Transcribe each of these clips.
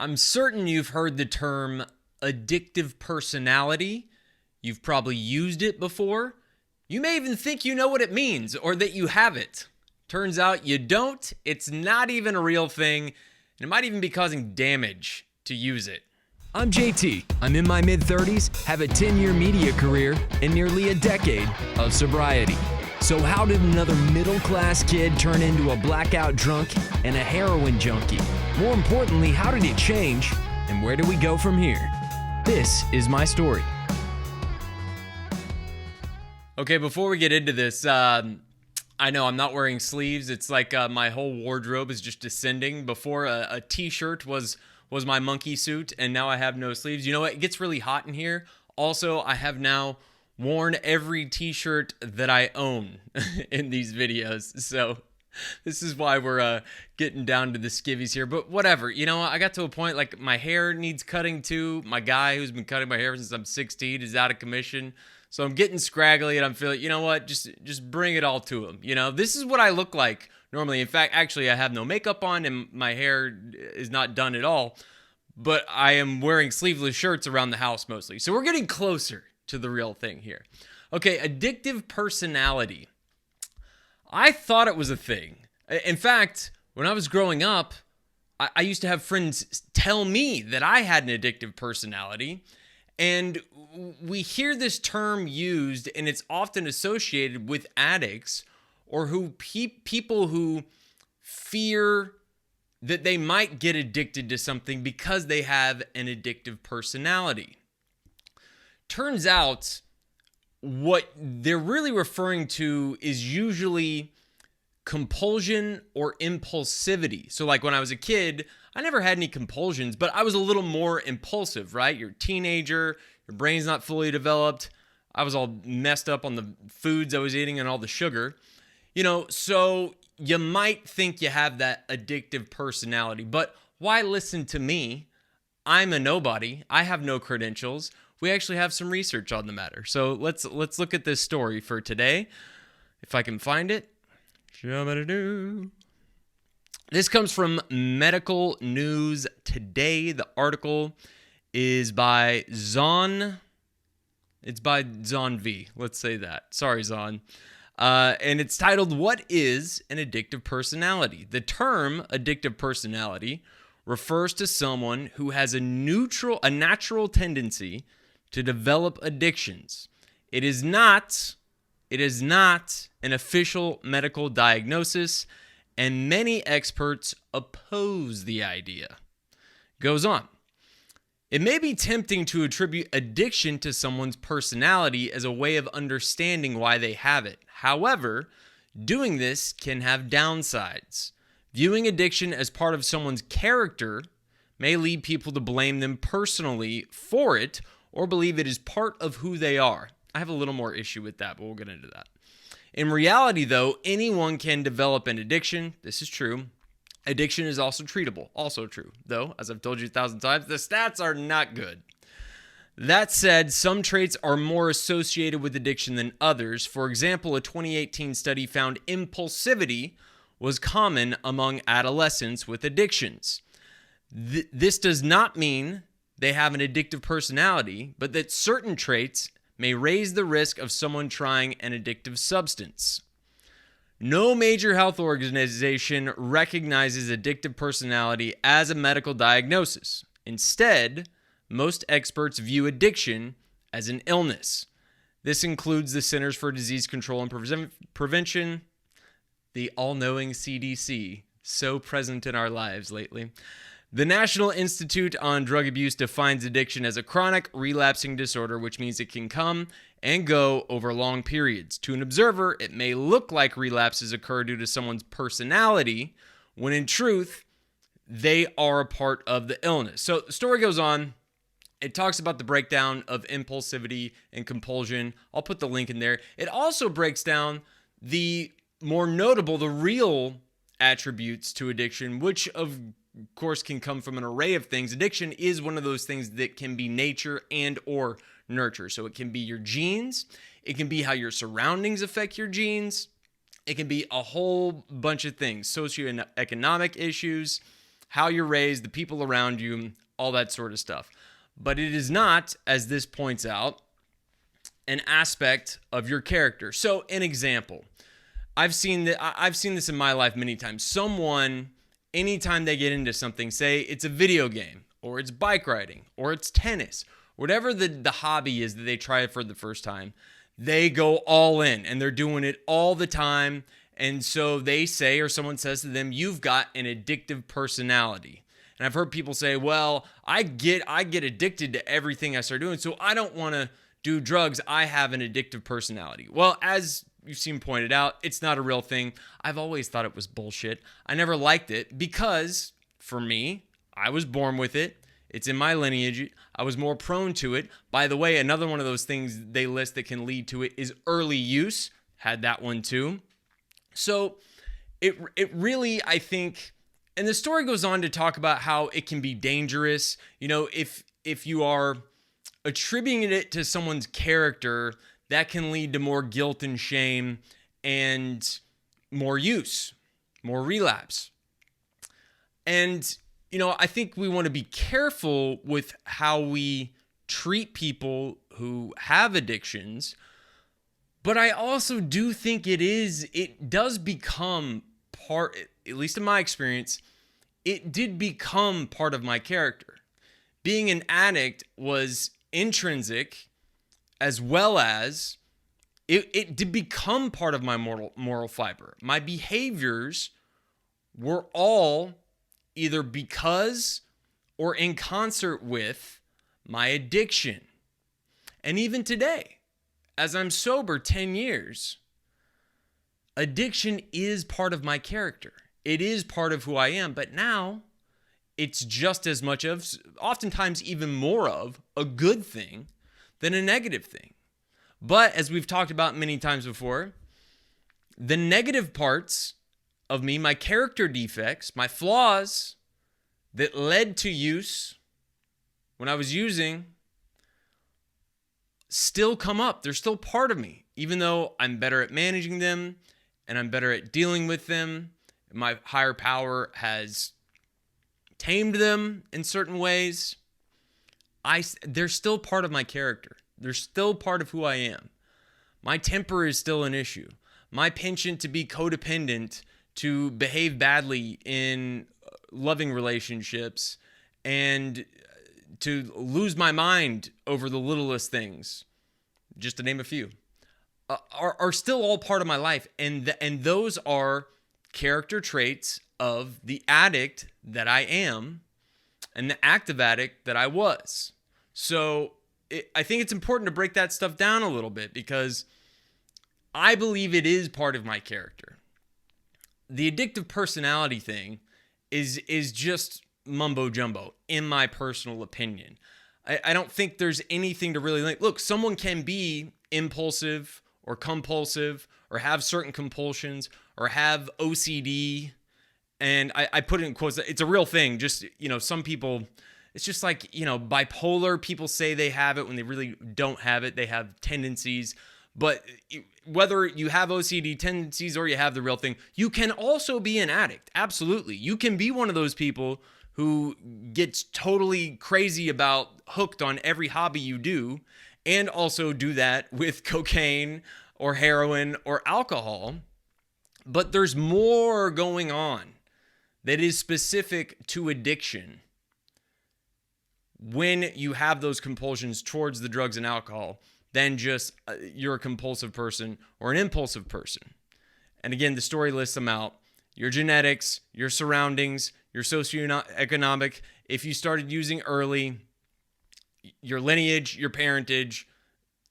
I'm certain you've heard the term addictive personality. You've probably used it before. You may even think you know what it means or that you have it. Turns out you don't. It's not even a real thing, and it might even be causing damage to use it. I'm JT. I'm in my mid-30s, have a 10-year media career, and nearly a decade of sobriety. So how did another middle-class kid turn into a blackout drunk and a heroin junkie? More importantly, how did it change, and where do we go from here? This is my story. Okay, before we get into this, I know I'm not wearing sleeves. It's like my whole wardrobe is just descending. Before, a t-shirt was my monkey suit, and now I have no sleeves. You know what? It gets really hot in here. Also, I have now worn every t-shirt that I own in these videos. So this is why we're getting down to the skivvies here. But whatever. You know, I got to a point, like, my hair needs cutting too. My guy who's been cutting my hair since I'm 16 is out of commission. So I'm getting scraggly, and I'm feeling, you know what, just bring it all to him. You know, this is what I look like normally. In fact, actually, I have no makeup on, and my hair is not done at all. But I am wearing sleeveless shirts around the house mostly. So we're getting closer to the real thing here. Okay, addictive personality. I thought it was a thing. In fact, when I was growing up, I used to have friends tell me that I had an addictive personality. And we hear this term used, and it's often associated with addicts or people who fear that they might get addicted to something because they have an addictive personality. Turns out what they're really referring to is usually compulsion or impulsivity. So like when I was a kid, I never had any compulsions, but I was a little more impulsive, right? You're a teenager, your brain's not fully developed. I was all messed up on the foods I was eating and all the sugar. You know, so you might think you have that addictive personality, but why listen to me? I'm a nobody. I have no credentials. We actually have some research on the matter. So let's look at this story for today. If I can find it. This comes from Medical News Today. The article is by Zon. It's by Zon V. Let's say that. Sorry, Zon. And it's titled, "What is an Addictive Personality?" The term addictive personality refers to someone who has a natural tendency to develop addictions. It is not an official medical diagnosis, and many experts oppose the idea. Goes on. It may be tempting to attribute addiction to someone's personality as a way of understanding why they have it. However, doing this can have downsides. Viewing addiction as part of someone's character may lead people to blame them personally for it or believe it is part of who they are. I have a little more issue with that, but we'll get into that. In reality, though, anyone can develop an addiction. This is true. Addiction is also treatable. Also true, though, as I've told you 1,000 times, the stats are not good. That said, some traits are more associated with addiction than others. For example, a 2018 study found impulsivity was common among adolescents with addictions. This does not mean they have an addictive personality, but that certain traits may raise the risk of someone trying an addictive substance. No major health organization recognizes addictive personality as a medical diagnosis. Instead, most experts view addiction as an illness. This includes the Centers for Disease Control and Prevention, the all-knowing CDC, so present in our lives lately. The National Institute on Drug Abuse defines addiction as a chronic, relapsing disorder, which means it can come and go over long periods. To an observer, it may look like relapses occur due to someone's personality, when in truth, they are a part of the illness. So the story goes on. It talks about the breakdown of impulsivity and compulsion. I'll put the link in there. It also breaks down the more notable, the real attributes to addiction, which of course can come from an array of things. Addiction is one of those things that can be nature and or nurture. So it can be your genes. It can be how your surroundings affect your genes. It can be a whole bunch of things, socioeconomic issues, how you're raised, the people around you, all that sort of stuff. But it is not, as this points out, an aspect of your character. So, an example. I've seen this in my life many times. Someone, anytime they get into something, say it's a video game, or it's bike riding, or it's tennis, whatever the hobby is that they try for the first time, they go all in and they're doing it all the time. And so they say, or someone says to them, you've got an addictive personality. And I've heard people say, well, I get addicted to everything I start doing, so I don't want to do drugs. I have an addictive personality. Well, as you've seen pointed out, it's not a real thing. I've always thought it was bullshit. I never liked it because, for me, I was born with it. It's in my lineage. I was more prone to it. By the way, another one of those things they list that can lead to it is early use. Had that one too. So it really, I think, and the story goes on to talk about how it can be dangerous. You know, if you are attributing it to someone's character, that can lead to more guilt and shame and more use, more relapse. And, you know, I think we want to be careful with how we treat people who have addictions. But I also do think it does become part, at least in my experience, it did become part of my character. Being an addict was intrinsic, as well as it did become part of my moral fiber. My behaviors were all either because or in concert with my addiction. And even today, as I'm sober 10 years, addiction is part of my character. It is part of who I am, but now it's just as much of, oftentimes even more of, a good thing than a negative thing. But as we've talked about many times before, the negative parts of me, my character defects, my flaws that led to use when I was using, still come up. They're still part of me, even though I'm better at managing them and I'm better at dealing with them. My higher power has tamed them in certain ways. They're still part of my character. They're still part of who I am. My temper is still an issue. My penchant to be codependent, to behave badly in loving relationships, and to lose my mind over the littlest things, just to name a few, are still all part of my life. And those are character traits of the addict that I am and the active addict that I was. So I think it's important to break that stuff down a little bit, because I believe it is part of my character. The addictive personality thing is just mumbo jumbo, in my personal opinion. I don't think there's anything to really look. Someone can be impulsive or compulsive or have certain compulsions or have OCD. And I put it in quotes. It's a real thing. Just, some people, it's just like, bipolar. People say they have it when they really don't have it. They have tendencies. But whether you have OCD tendencies or you have the real thing, you can also be an addict. Absolutely. You can be one of those people who gets totally crazy about hooked on every hobby you do, and also do that with cocaine or heroin or alcohol. But there's more going on that is specific to addiction when you have those compulsions towards the drugs and alcohol than just you're a compulsive person or an impulsive person. And again, the story lists them out. Your genetics, your surroundings, your socioeconomic, if you started using early, your lineage, your parentage,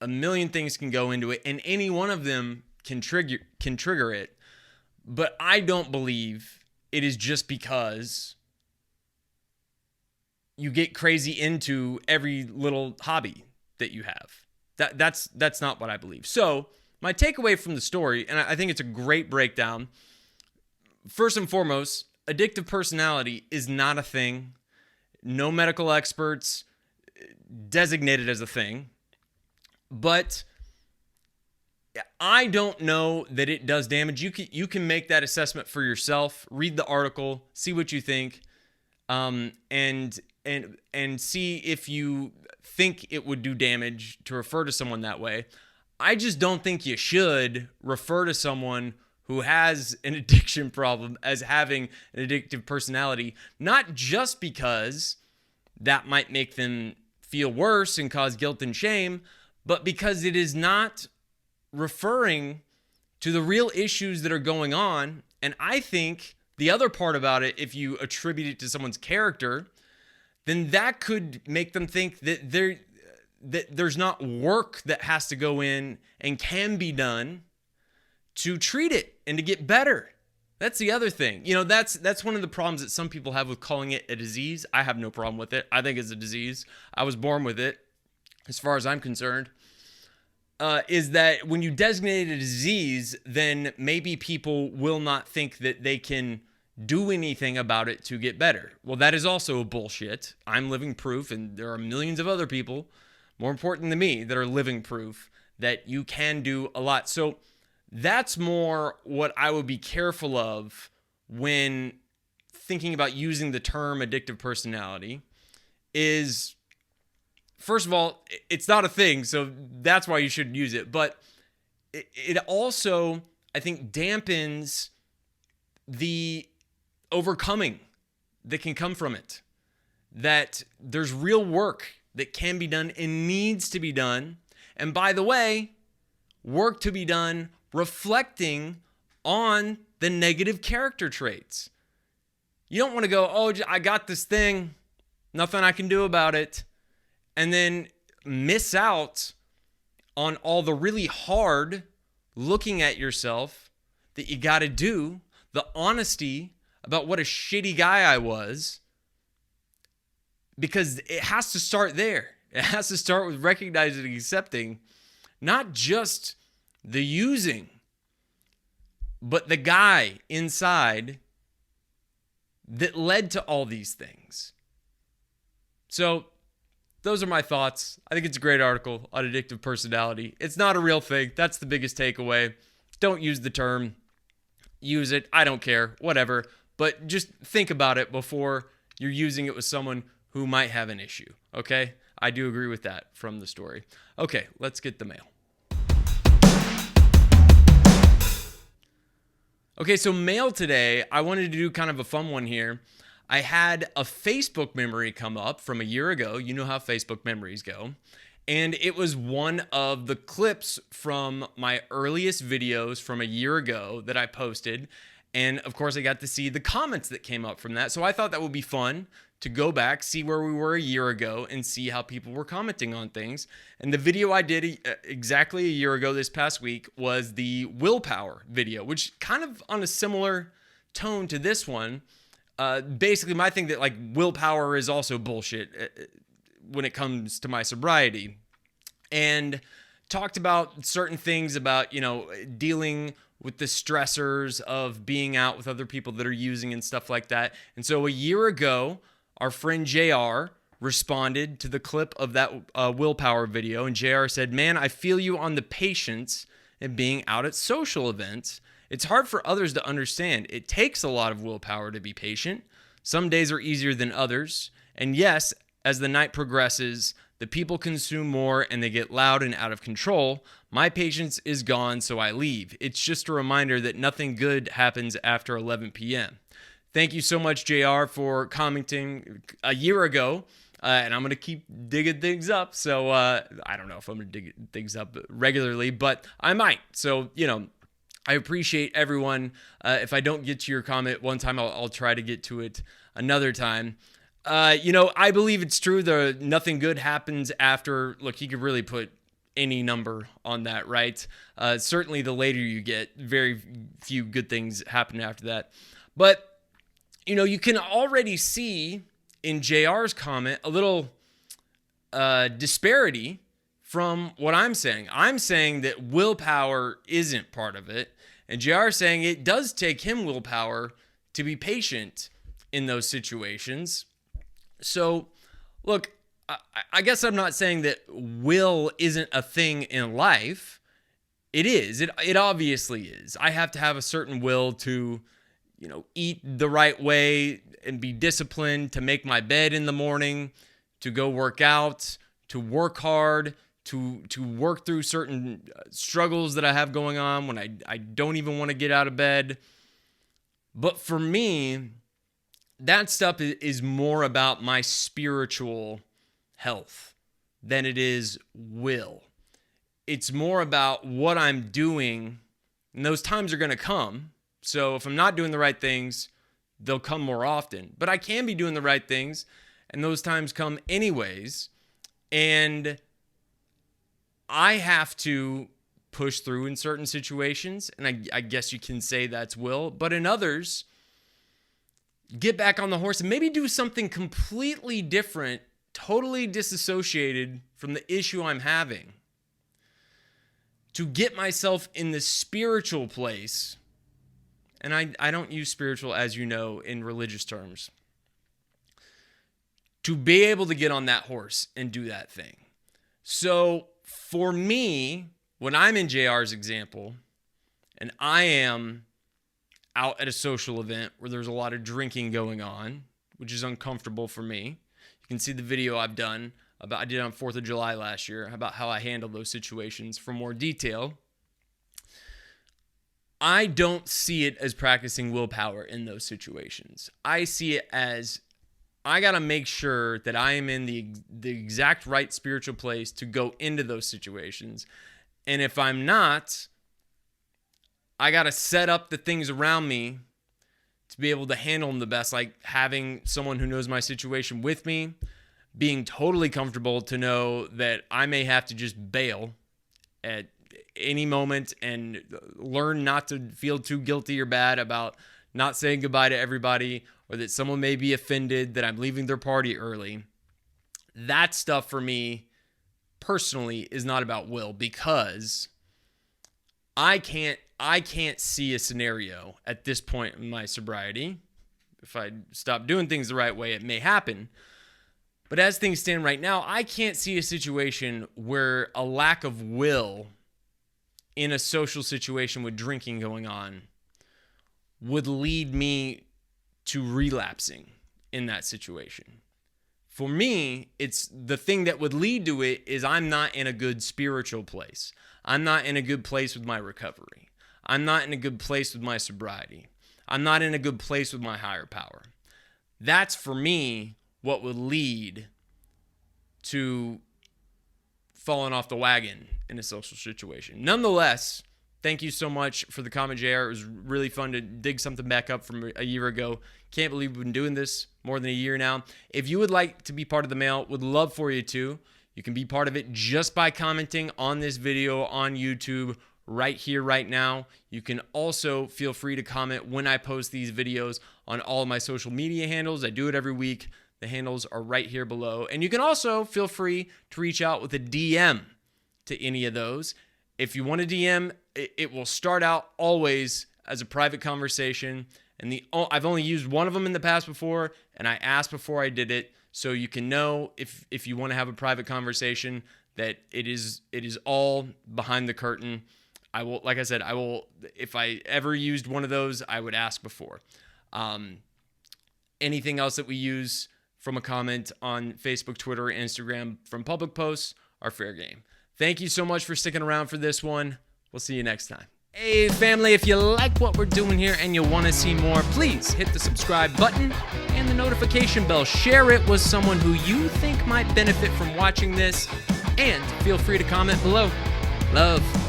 a million things can go into it, and any one of them can trigger it. But I don't believe it is just because you get crazy into every little hobby that you have. That's not what I believe. So my takeaway from the story, and I think it's a great breakdown, first and foremost, addictive personality is not a thing. No medical experts designate it as a thing. But I don't know that it does damage. You can make that assessment for yourself. Read the article, see what you think. and see if you think it would do damage to refer to someone that way. I just don't think you should refer to someone who has an addiction problem as having an addictive personality, not just because that might make them feel worse and cause guilt and shame, but because it is not referring to the real issues that are going on. And I think the other part about it, if you attribute it to someone's character, then that could make them think that there's not work that has to go in and can be done to treat it and to get better. That's the other thing. That's one of the problems that some people have with calling it a disease. I have no problem with it. I think it's a disease. I was born with it, as far as I'm concerned. Is that when you designate a disease, then maybe people will not think that they can do anything about it to get better. Well, that is also bullshit. I'm living proof, and there are millions of other people more important than me that are living proof that you can do a lot. So that's more what I would be careful of when thinking about using the term addictive personality is, first of all, it's not a thing, so that's why you shouldn't use it. But it also, I think, dampens the overcoming that can come from it. That there's real work that can be done and needs to be done. And by the way, work to be done reflecting on the negative character traits. You don't want to go, oh, I got this thing, nothing I can do about it, and then miss out on all the really hard looking at yourself that you got to do, the honesty about what a shitty guy I was, because it has to start there. It has to start with recognizing and accepting not just the using, but the guy inside that led to all these things. So those are my thoughts. I think it's a great article on addictive personality. It's not a real thing. That's the biggest takeaway. Don't use the term. Use it. I don't care. Whatever. But just think about it before you're using it with someone who might have an issue. Okay? I do agree with that from the story. Okay, let's get the mail. Okay, so mail today, I wanted to do kind of a fun one here. I had a Facebook memory come up from a year ago. You know how Facebook memories go. And it was one of the clips from my earliest videos from a year ago that I posted. And of course, I got to see the comments that came up from that. So I thought that would be fun to go back, see where we were a year ago, and see how people were commenting on things. And the video I did exactly a year ago this past week was the Willpower video, which kind of on a similar tone to this one. Basically, my thing that like willpower is also bullshit when it comes to my sobriety. And talked about certain things about, dealing with the stressors of being out with other people that are using and stuff like that. And so a year ago, our friend JR responded to the clip of that Willpower video. And JR said, "Man, I feel you on the patience and being out at social events. It's hard for others to understand. It takes a lot of willpower to be patient. Some days are easier than others. And yes, as the night progresses, the people consume more and they get loud and out of control. My patience is gone, so I leave. It's just a reminder that nothing good happens after 11 p.m. Thank you so much, JR, for commenting a year ago. And I'm going to keep digging things up. So I don't know if I'm going to dig things up regularly, but I might. So, I appreciate everyone. If I don't get to your comment one time, I'll try to get to it another time. I believe it's true that nothing good happens after. Look, you could really put any number on that, right? Certainly the later you get, very few good things happen after that. But, you can already see in JR's comment a little disparity from what I'm saying. I'm saying that willpower isn't part of it. And JR saying it does take him willpower to be patient in those situations. So, look, I guess I'm not saying that will isn't a thing in life. It is. It obviously is. I have to have a certain will to, eat the right way and be disciplined, to make my bed in the morning, to go work out, to work hard, to work through certain struggles that I have going on when I don't even want to get out of bed. But for me, that stuff is more about my spiritual health than it is will. It's more about what I'm doing, and those times are going to come. So if I'm not doing the right things, they'll come more often. But I can be doing the right things, and those times come anyways. And I have to push through in certain situations, and I guess you can say that's will. But in others, get back on the horse and maybe do something completely different, totally disassociated from the issue I'm having, to get myself in the spiritual place. And I don't use spiritual, as you know, in religious terms. To be able to get on that horse and do that thing. So for me, when I'm in JR's example, and I am out at a social event where there's a lot of drinking going on, which is uncomfortable for me. You can see the video I've done I did on 4th of July last year about how I handle those situations for more detail. I don't see it as practicing willpower in those situations. I see it as I got to make sure that I am in the exact right spiritual place to go into those situations. And if I'm not, I got to set up the things around me to be able to handle them the best, like having someone who knows my situation with me, being totally comfortable to know that I may have to just bail at any moment and learn not to feel too guilty or bad about not saying goodbye to everybody, or that someone may be offended that I'm leaving their party early. That stuff for me personally is not about will, because I can't see a scenario at this point in my sobriety. If I stop doing things the right way, it may happen. But as things stand right now, I can't see a situation where a lack of will in a social situation with drinking going on would lead me to relapsing in that situation. For me, it's the thing that would lead to it is I'm not in a good spiritual place. I'm not in a good place with my recovery. I'm not in a good place with my sobriety. I'm not in a good place with my higher power. That's, for me, what would lead to falling off the wagon in a social situation. Nonetheless, thank you so much for the comment, JR. It was really fun to dig something back up from a year ago. Can't believe we've been doing this more than a year now. If you would like to be part of the mail, would love for you to. You can be part of it just by commenting on this video on YouTube right here, right now. You can also feel free to comment when I post these videos on all of my social media handles. I do it every week. The handles are right here below. And you can also feel free to reach out with a DM to any of those. If you want a DM, it will start out always as a private conversation. And I've only used one of them in the past before, and I asked before I did it, so you can know if you want to have a private conversation that it is all behind the curtain. I will, like I said, if I ever used one of those, I would ask before. Anything else that we use from a comment on Facebook, Twitter, Instagram from public posts are fair game. Thank you so much for sticking around for this one. We'll see you next time. Hey family, if you like what we're doing here and you want to see more, please hit the subscribe button and the notification bell. Share it with someone who you think might benefit from watching this, and feel free to comment below. Love.